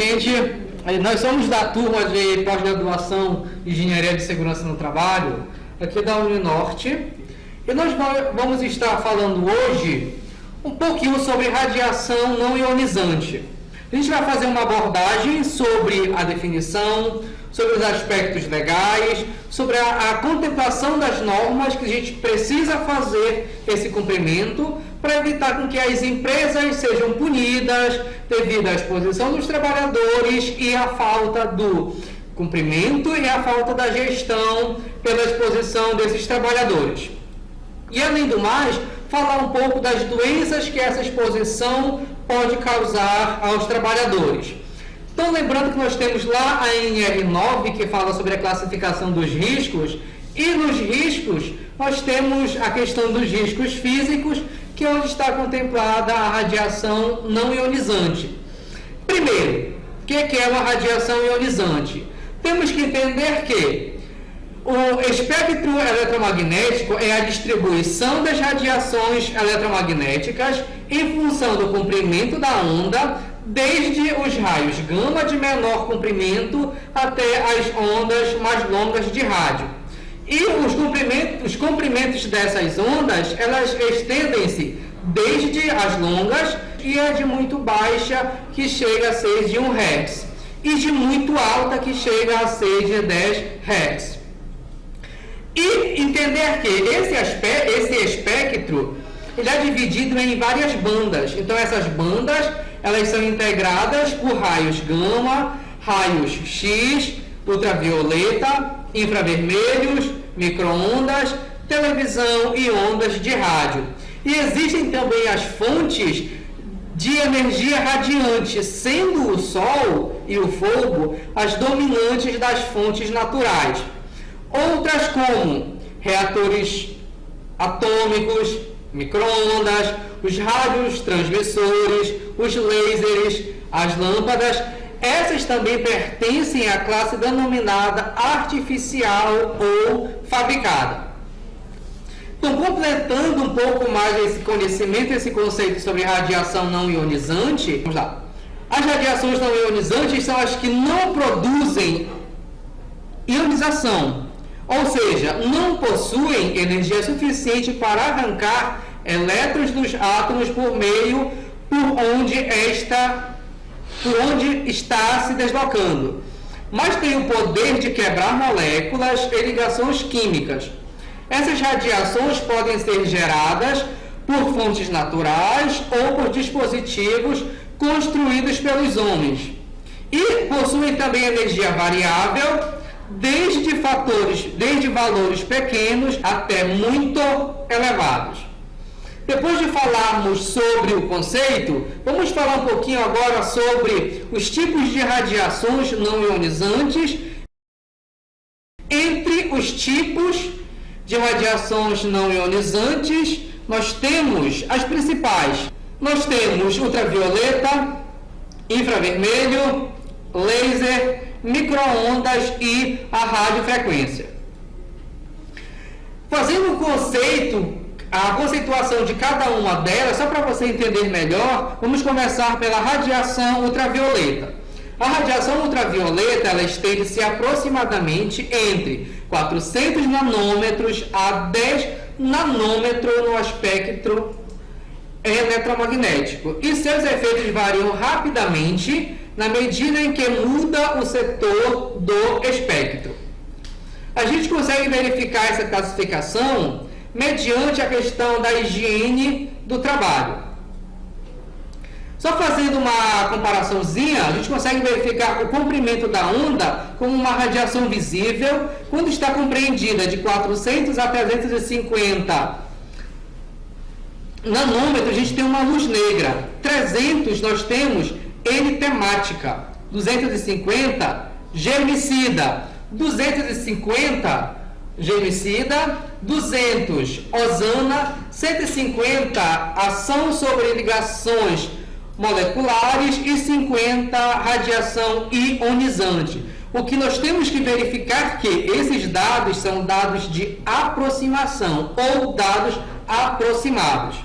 gente, nós somos da turma de pós-graduação de Engenharia de Segurança no Trabalho, aqui da Uninorte, e nós vamos estar falando hoje um pouquinho sobre radiação não ionizante. A gente vai fazer uma abordagem sobre a definição, sobre os aspectos legais, sobre a contemplação das normas que a gente precisa fazer esse cumprimento para evitar com que as empresas sejam punidas devido à exposição dos trabalhadores e à falta do cumprimento e à falta da gestão pela exposição desses trabalhadores. E, além do mais, falar um pouco das doenças que essa exposição pode causar aos trabalhadores. Então, lembrando que nós temos lá a NR9, que fala sobre a classificação dos riscos, e nos riscos nós temos a questão dos riscos físicos, que é onde está contemplada a radiação não ionizante. Primeiro, o que é uma radiação ionizante? Temos que entender que o espectro eletromagnético é a distribuição das radiações eletromagnéticas em função do comprimento da onda, desde os raios gama de menor comprimento até as ondas mais longas de rádio. E os comprimentos dessas ondas, elas estendem-se desde as longas e a de muito baixa, que chega a ser de 1 Hz, e de muito alta, que chega a ser de 10 Hz. E entender que esse espectro ele é dividido em várias bandas. Então, essas bandas elas são integradas por raios gama, raios X, ultravioleta, infravermelhos, micro-ondas, televisão e ondas de rádio. E existem também as fontes de energia radiante, sendo o Sol e o fogo as dominantes das fontes naturais. Outras como reatores atômicos, micro-ondas, os rádios transmissores, os lasers, as lâmpadas, essas também pertencem à classe denominada artificial ou fabricada. Então, completando um pouco mais esse conhecimento, esse conceito sobre radiação não ionizante, vamos lá. As radiações não ionizantes são as que não produzem ionização, ou seja, não possuem energia suficiente para arrancar elétrons dos átomos por onde está se deslocando, mas tem o poder de quebrar moléculas e ligações químicas. Essas radiações podem ser geradas por fontes naturais ou por dispositivos construídos pelos homens. E possuem também energia variável, desde valores pequenos até muito elevados. Depois de falarmos sobre o conceito, vamos falar um pouquinho agora sobre os tipos de radiações não ionizantes. Entre os tipos de radiações não ionizantes, nós temos as principais. Nós temos ultravioleta, infravermelho, laser, micro-ondas e a radiofrequência. Fazendo a conceituação de cada uma delas, só para você entender melhor, vamos começar pela radiação ultravioleta. A radiação ultravioleta, ela estende-se aproximadamente entre 400 nanômetros a 10 nanômetros no espectro eletromagnético. E seus efeitos variam rapidamente na medida em que muda o setor do espectro. A gente consegue verificar essa classificação mediante a questão da higiene do trabalho. Só fazendo uma comparaçãozinha, a gente consegue verificar o comprimento da onda como uma radiação visível quando está compreendida de 400 a 350 nanômetros, a gente tem uma luz negra. 300 nós temos N temática, 250 germicida, 250 germicida, 200 osana, 150 ação sobre ligações moleculares e 50 radiação ionizante. O que nós temos que verificar é que esses dados são dados de aproximação ou dados aproximados.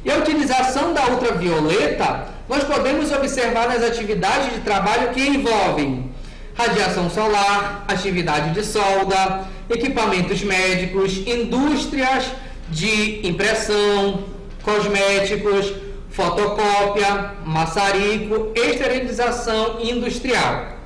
E a utilização da ultravioleta nós podemos observar nas atividades de trabalho que envolvem radiação solar, atividade de solda, equipamentos médicos, indústrias de impressão, cosméticos, fotocópia, maçarico, esterilização industrial.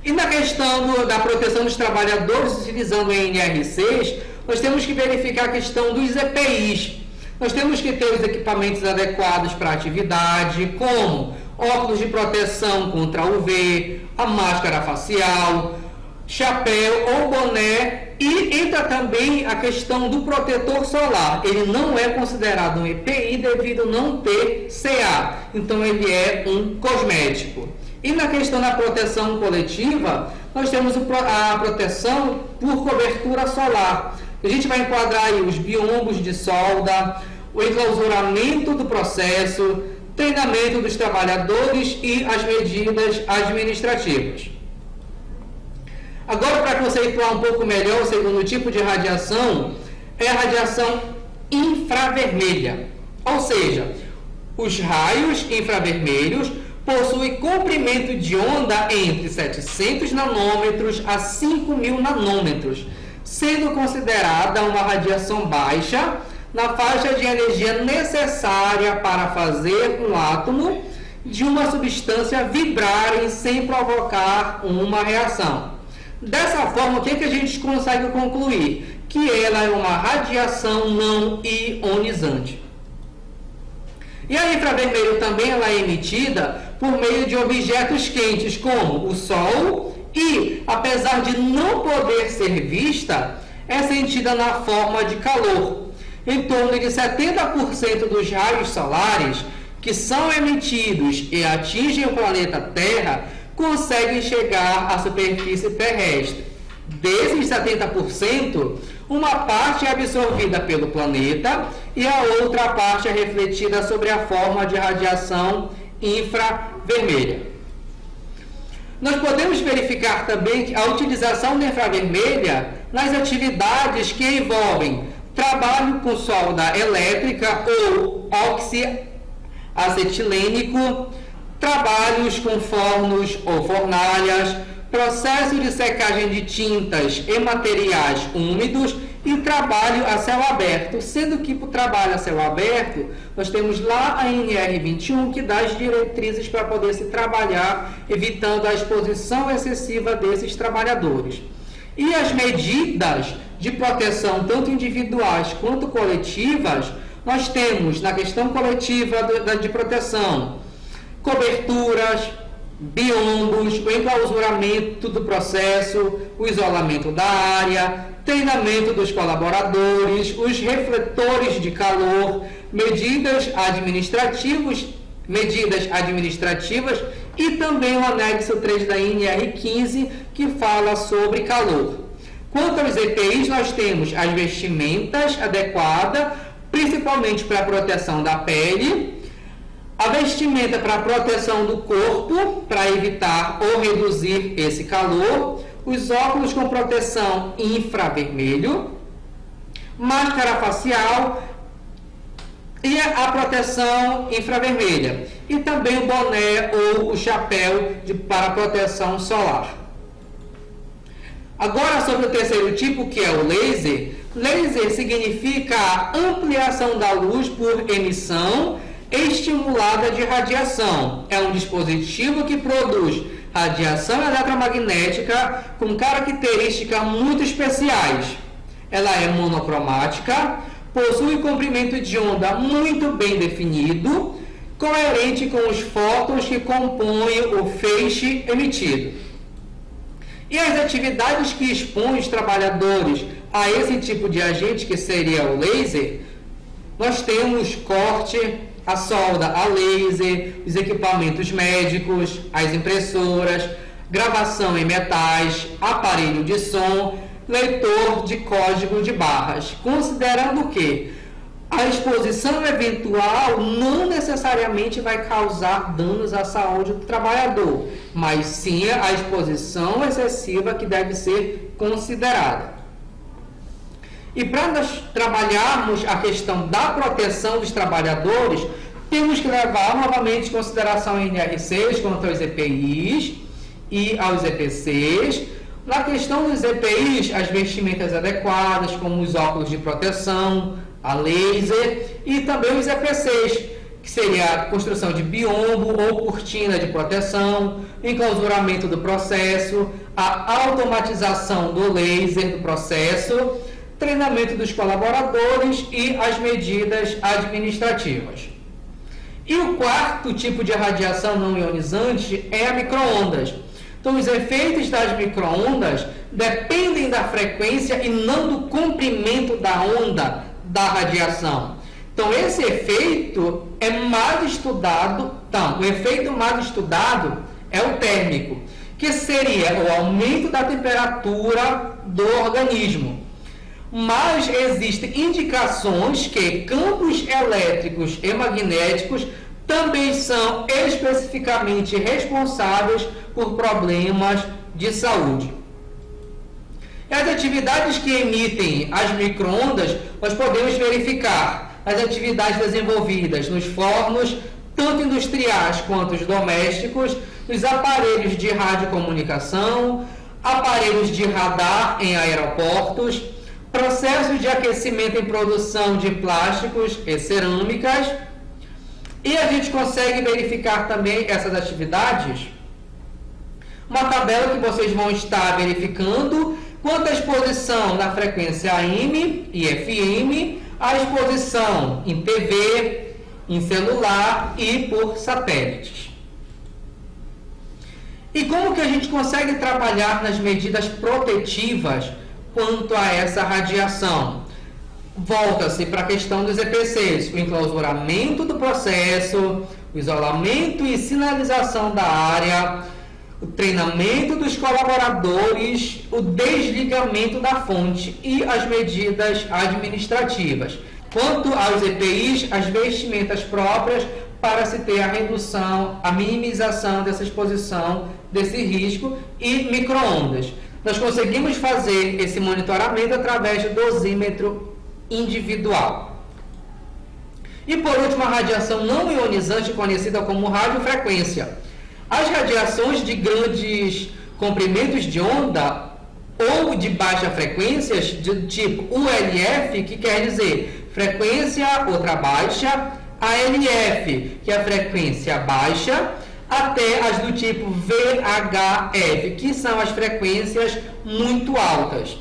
E na questão da proteção dos trabalhadores utilizando o NR6, nós temos que verificar a questão dos EPIs. Nós temos que ter os equipamentos adequados para a atividade, como óculos de proteção contra UV, a máscara facial, chapéu ou boné, e entra também a questão do protetor solar. Ele não é considerado um EPI devido a não ter CA, então ele é um cosmético. E na questão da proteção coletiva, nós temos a proteção por cobertura solar. A gente vai enquadrar aí os biombos de solda, o enclausuramento do processo, treinamento dos trabalhadores e as medidas administrativas. Agora, para conceituar um pouco melhor o segundo tipo de radiação, é a radiação infravermelha. Ou seja, os raios infravermelhos possuem comprimento de onda entre 700 nanômetros a 5.000 nanômetros, sendo considerada uma radiação baixa na faixa de energia necessária para fazer um átomo de uma substância vibrarem sem provocar uma reação. Dessa forma, o que a gente consegue concluir? Que ela é uma radiação não ionizante. E a infravermelho também ela é emitida por meio de objetos quentes, como o Sol, e, apesar de não poder ser vista, é sentida na forma de calor. Em torno de 70% dos raios solares que são emitidos e atingem o planeta Terra conseguem chegar à superfície terrestre. Desses 70%, uma parte é absorvida pelo planeta e a outra parte é refletida sobre a forma de radiação infravermelha. Nós podemos verificar também a utilização da infravermelha nas atividades que envolvem trabalho com solda elétrica ou oxiacetilênico, trabalhos com fornos ou fornalhas, processo de secagem de tintas e materiais úmidos e trabalho a céu aberto, sendo que para o trabalho a céu aberto, nós temos lá a NR21 que dá as diretrizes para poder se trabalhar, evitando a exposição excessiva desses trabalhadores. E as medidas de proteção, tanto individuais quanto coletivas, nós temos na questão coletiva de proteção, coberturas, biombos, o enclausuramento do processo, o isolamento da área, treinamento dos colaboradores, os refletores de calor, medidas administrativas e também o anexo 3 da NR15 que fala sobre calor. Quanto aos EPIs, nós temos as vestimentas adequadas, principalmente para a proteção da pele, a vestimenta para a proteção do corpo, para evitar ou reduzir esse calor, os óculos com proteção infravermelho, máscara facial e a proteção infravermelha, e também o boné ou o chapéu para proteção solar. Agora, sobre o terceiro tipo, que é o laser. Laser significa a ampliação da luz por emissão estimulada de radiação. É um dispositivo que produz radiação eletromagnética com características muito especiais. Ela é monocromática, possui comprimento de onda muito bem definido, coerente com os fótons que compõem o feixe emitido. E as atividades que expõem os trabalhadores a esse tipo de agente, que seria o laser, nós temos corte, a solda a laser, os equipamentos médicos, as impressoras, gravação em metais, aparelho de som, leitor de código de barras, considerando que a exposição eventual não necessariamente vai causar danos à saúde do trabalhador, mas sim a exposição excessiva que deve ser considerada. E para nós trabalharmos a questão da proteção dos trabalhadores, temos que levar novamente em consideração a NR6 quanto aos EPIs e aos EPCs. Na questão dos EPIs, as vestimentas adequadas, como os óculos de proteção, a laser, e também os EPCs, que seria a construção de biombo ou cortina de proteção, enclausuramento do processo, a automatização do laser do processo, treinamento dos colaboradores e as medidas administrativas. E o quarto tipo de radiação não ionizante é a micro-ondas. Então, os efeitos das micro-ondas dependem da frequência e não do comprimento da onda da radiação. Então, esse efeito é mais estudado. Então, o efeito mais estudado é o térmico, que seria o aumento da temperatura do organismo. Mas existem indicações que campos elétricos e magnéticos também são especificamente responsáveis por problemas de saúde. As atividades que emitem as micro-ondas, nós podemos verificar as atividades desenvolvidas nos fornos, tanto industriais quanto os domésticos, nos aparelhos de radiocomunicação, aparelhos de radar em aeroportos, processos de aquecimento em produção de plásticos e cerâmicas. E a gente consegue verificar também essas atividades. Uma tabela que vocês vão estar verificando quanto à exposição na frequência AM e FM, a exposição em TV, em celular e por satélites. E como que a gente consegue trabalhar nas medidas protetivas quanto a essa radiação? Volta-se para a questão dos EPCs, o enclausuramento do processo, o isolamento e sinalização da área, o treinamento dos colaboradores, o desligamento da fonte e as medidas administrativas. Quanto aos EPIs, as vestimentas próprias para se ter a redução, a minimização dessa exposição, desse risco, e micro-ondas. Nós conseguimos fazer esse monitoramento através do dosímetro individual. E por último, a radiação não ionizante, conhecida como radiofrequência. As radiações de grandes comprimentos de onda ou de baixa frequência, do tipo ULF, que quer dizer frequência ultrabaixa, ALF, que é a frequência baixa, até as do tipo VHF, que são as frequências muito altas.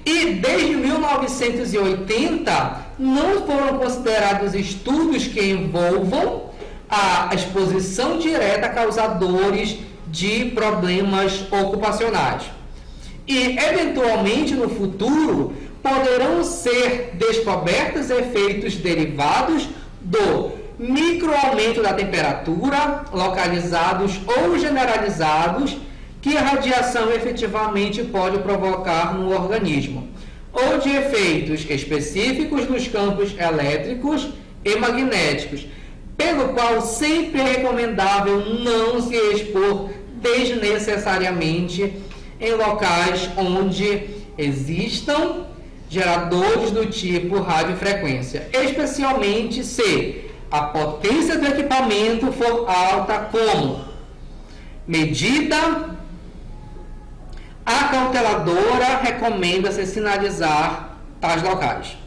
E desde 1980 não foram considerados estudos que envolvam a exposição direta a causadores de problemas ocupacionais. E, eventualmente, no futuro, poderão ser descobertos efeitos derivados do microaumento da temperatura, localizados ou generalizados, que a radiação efetivamente pode provocar no organismo, ou de efeitos específicos nos campos elétricos e magnéticos, pelo qual sempre é recomendável não se expor desnecessariamente em locais onde existam geradores do tipo radiofrequência, especialmente se a potência do equipamento for alta, como medida acauteladora recomenda-se sinalizar tais locais.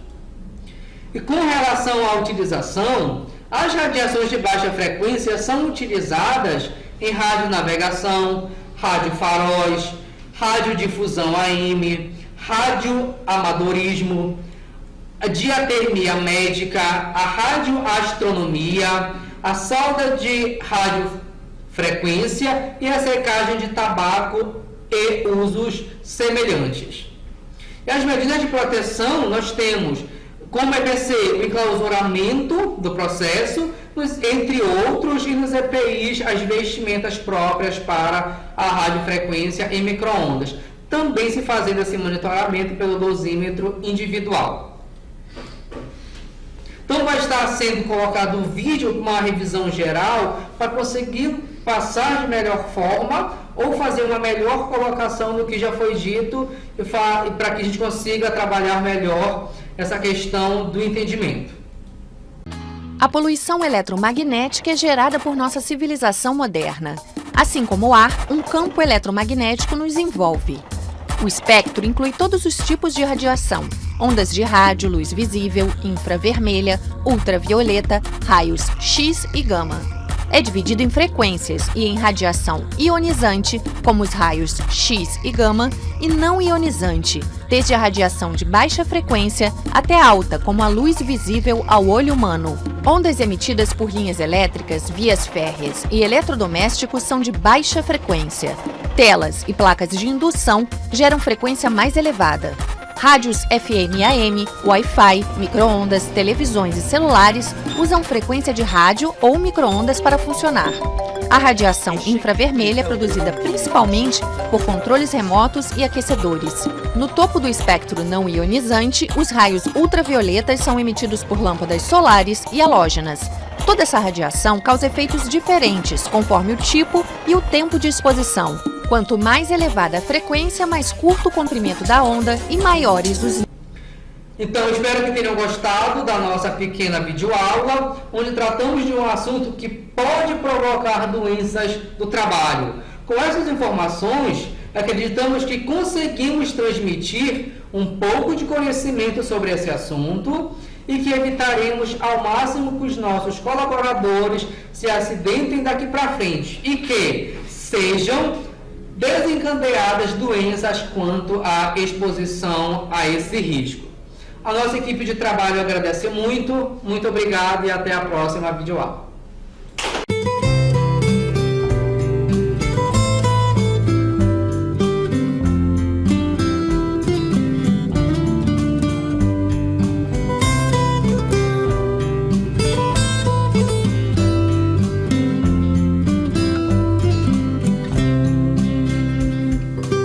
E com relação à utilização, as radiações de baixa frequência são utilizadas em radionavegação, radiofaróis, radiodifusão AM, radioamadorismo, a diatermia médica, a radioastronomia, a solda de radiofrequência e a secagem de tabaco e usos semelhantes. E as medidas de proteção nós temos como EPC o enclausuramento do processo, entre outros, e nos EPIs as vestimentas próprias para a radiofrequência em micro-ondas, também se fazendo esse monitoramento pelo dosímetro individual. Então vai estar sendo colocado um vídeo com uma revisão geral para conseguir passar de melhor forma ou fazer uma melhor colocação do que já foi dito e para que a gente consiga trabalhar melhor essa questão do entendimento. A poluição eletromagnética é gerada por nossa civilização moderna. Assim como o ar, um campo eletromagnético nos envolve. O espectro inclui todos os tipos de radiação: ondas de rádio, luz visível, infravermelha, ultravioleta, raios X e gama. É dividido em frequências e em radiação ionizante, como os raios X e gama, e não ionizante, desde a radiação de baixa frequência até alta, como a luz visível ao olho humano. Ondas emitidas por linhas elétricas, vias férreas e eletrodomésticos são de baixa frequência. Telas e placas de indução geram frequência mais elevada. Rádios FM e AM, Wi-Fi, micro-ondas, televisões e celulares usam frequência de rádio ou micro-ondas para funcionar. A radiação infravermelha é produzida principalmente por controles remotos e aquecedores. No topo do espectro não ionizante, os raios ultravioletas são emitidos por lâmpadas solares e halógenas. Toda essa radiação causa efeitos diferentes conforme o tipo e o tempo de exposição. Quanto mais elevada a frequência, mais curto o comprimento da onda e maiores os... Então, espero que tenham gostado da nossa pequena videoaula, onde tratamos de um assunto que pode provocar doenças do trabalho. Com essas informações, acreditamos que conseguimos transmitir um pouco de conhecimento sobre esse assunto e que evitaremos ao máximo que os nossos colaboradores se acidentem daqui para frente e que sejam desencadeadas doenças quanto à exposição a esse risco. A nossa equipe de trabalho agradece muito obrigado e até a próxima videoaula.